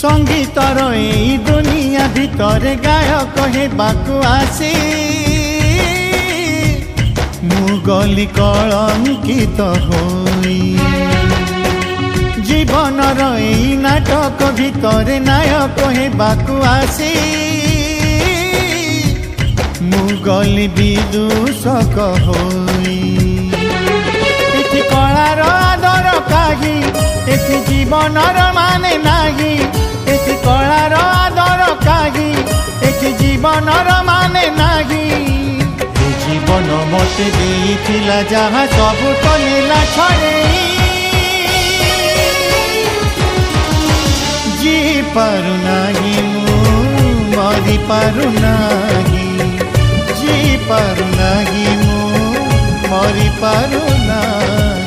संगीतर एई दुनिया भितर गायक हेबाकु आसी मु गली कलंकित होई जीवनर एई नाटक भितर नायक हेबाकु आसी मु गली विदूषक होई एथि कलार आदर काही एथि जीवनर माने नाही एथि कलार आदर काही एथि जीवनर माने नाही जीवन मते देइथिला जहाँ सबु तो नीला छड़ेई जी पारु नाही मु मरि पारु नाही जी पारु नाही मु मरि पारु नाही।